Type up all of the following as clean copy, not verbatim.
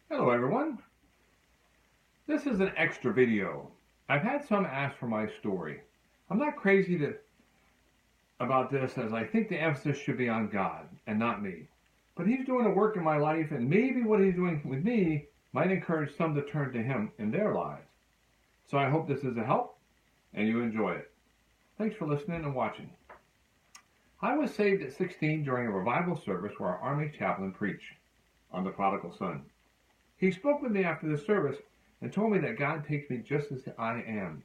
Hello everyone. This is an extra video. I've had some ask for my story. I'm not about this as I think the emphasis should be on God and not me. But he's doing a work in my life and maybe what he's doing with me might encourage some to turn to him in their lives. So I hope this is a help and you enjoy it. Thanks for listening and watching. I was saved at 16 during a revival service where our Army chaplain preached on the prodigal son. He spoke with me after the service and told me that God takes me just as I am.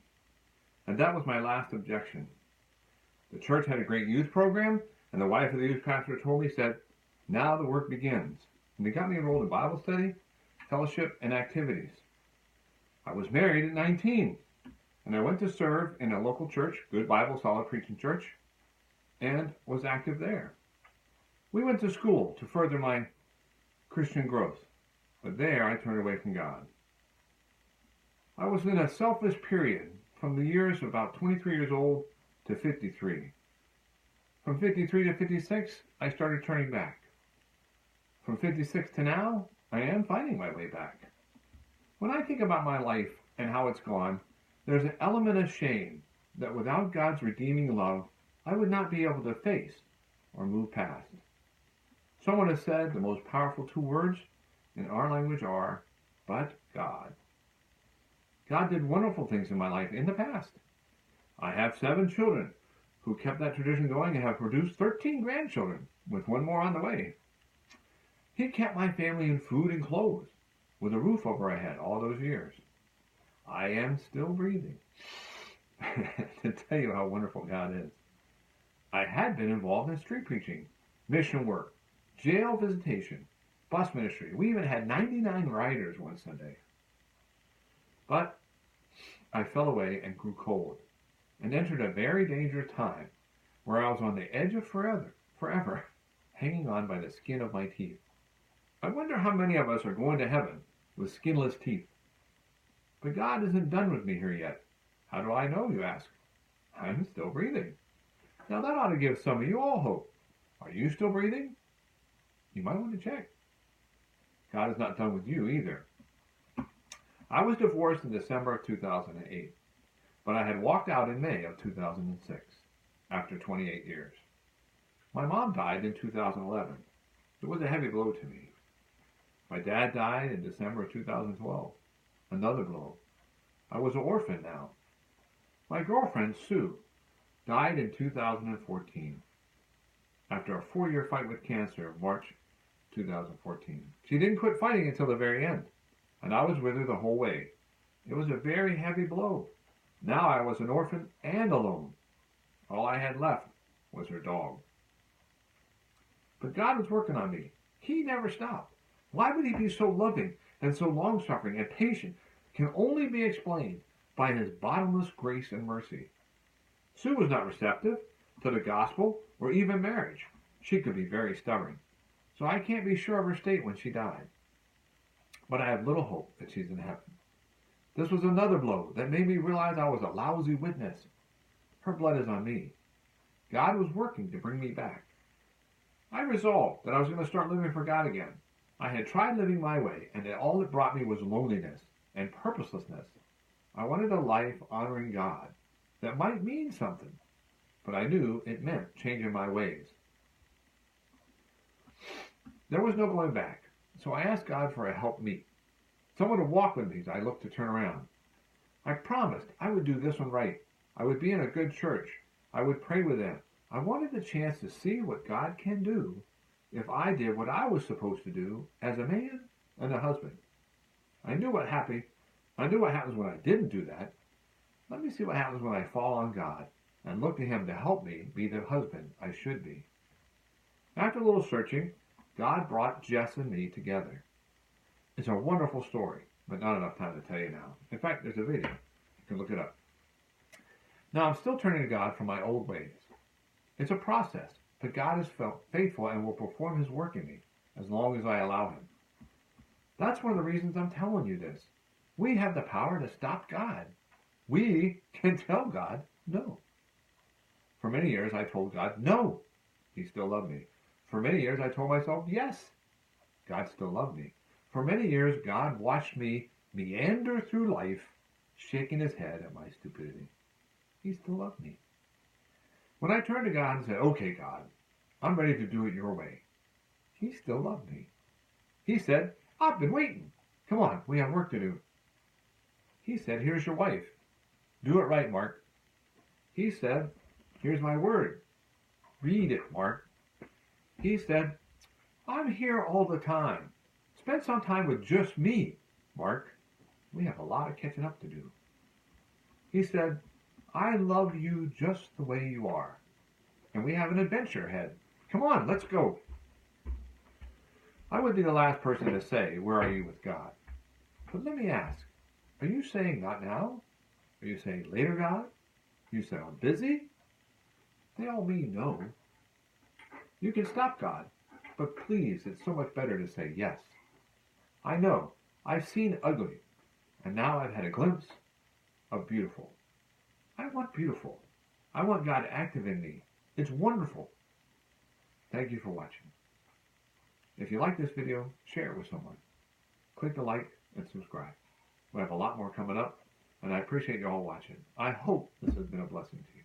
And that was my last objection. The church had a great youth program, and the wife of the youth pastor told me, said, now the work begins. And they got me enrolled in Bible study, fellowship, and activities. I was married at 19, and I went to serve in a local church, good Bible, solid preaching church, and was active there. We went to school to further my Christian growth. But there I turned away from God. I was in a selfish period from the years about 23 years old to 53. From 53 to 56, I started turning back. From 56 to now, I am finding my way back. When I think about my life and how it's gone, there's an element of shame that without God's redeeming love, I would not be able to face or move past. Someone has said the most powerful two words in our language are, but God. God did wonderful things in my life in the past. I have 7 children who kept that tradition going and have produced 13 grandchildren, with one more on the way. He kept my family in food and clothes, with a roof over our head all those years. I am still breathing to tell you how wonderful God is. I had been involved in street preaching, mission work, jail visitation, bus ministry. We even had 99 riders one Sunday. But I fell away and grew cold and entered a very dangerous time where I was on the edge of forever, hanging on by the skin of my teeth. I wonder how many of us are going to heaven with skinless teeth. But God isn't done with me here yet. How do I know, you ask? I'm still breathing. Now that ought to give some of you all hope. Are you still breathing? You might want to check. God is not done with you either. I was divorced in December of 2008, but I had walked out in May of 2006, after 28 years. My mom died in 2011. It was a heavy blow to me. My dad died in December of 2012. Another blow. I was an orphan now. My girlfriend, Sue, died in 2014, after a 4-year fight with cancer in March 2014. She didn't quit fighting until the very end, and I was with her the whole way. It was a very heavy blow. Now I was an orphan and alone. All I had left was her dog. But God was working on me. He never stopped. Why would he be so loving and so long-suffering and patient can only be explained by his bottomless grace and mercy. Sue was not receptive to the gospel or even marriage. She could be very stubborn. So I can't be sure of her state when she died. But I have little hope that she's in heaven. This was another blow that made me realize I was a lousy witness. Her blood is on me. God was working to bring me back. I resolved that I was going to start living for God again. I had tried living my way, and all it brought me was loneliness and purposelessness. I wanted a life honoring God that might mean something, but I knew it meant changing my ways. There was no going back, so I asked God for a helpmeet, someone to walk with me as I looked to turn around. I promised I would do this one right. I would be in a good church. I would pray with them. I wanted the chance to see what God can do if I did what I was supposed to do as a man and a husband. I knew what happens when I didn't do that. Let me see what happens when I fall on God and look to him to help me be the husband I should be. After a little searching, God brought Jess and me together. It's a wonderful story, but not enough time to tell you now. In fact, there's a video. You can look it up. Now, I'm still turning to God from my old ways. It's a process, but God is faithful and will perform his work in me as long as I allow him. That's one of the reasons I'm telling you this. We have the power to stop God. We can tell God no. For many years, I told God no. He still loved me. For many years, I told myself yes. God still loved me. For many years, God watched me meander through life, shaking his head at my stupidity. He still loved me. When I turned to God and said, okay, God, I'm ready to do it your way, he still loved me. He said, I've been waiting. Come on, we have work to do. He said, here's your wife. Do it right, Mark. He said, here's my word. Read it, Mark. He said, I'm here all the time. Spend some time with just me, Mark. We have a lot of catching up to do. He said, I love you just the way you are. And we have an adventure ahead. Come on, let's go. I would be the last person to say, where are you with God? But let me ask, are you saying not now? Are you saying later, God? You say I'm busy? They all mean no. You can stop God, but please, it's so much better to say yes. I know, I've seen ugly, and now I've had a glimpse of beautiful. I want beautiful. I want God active in me. It's wonderful. Thank you for watching. If you like this video, share it with someone. Click the like and subscribe. We have a lot more coming up, and I appreciate you all watching. I hope this has been a blessing to you.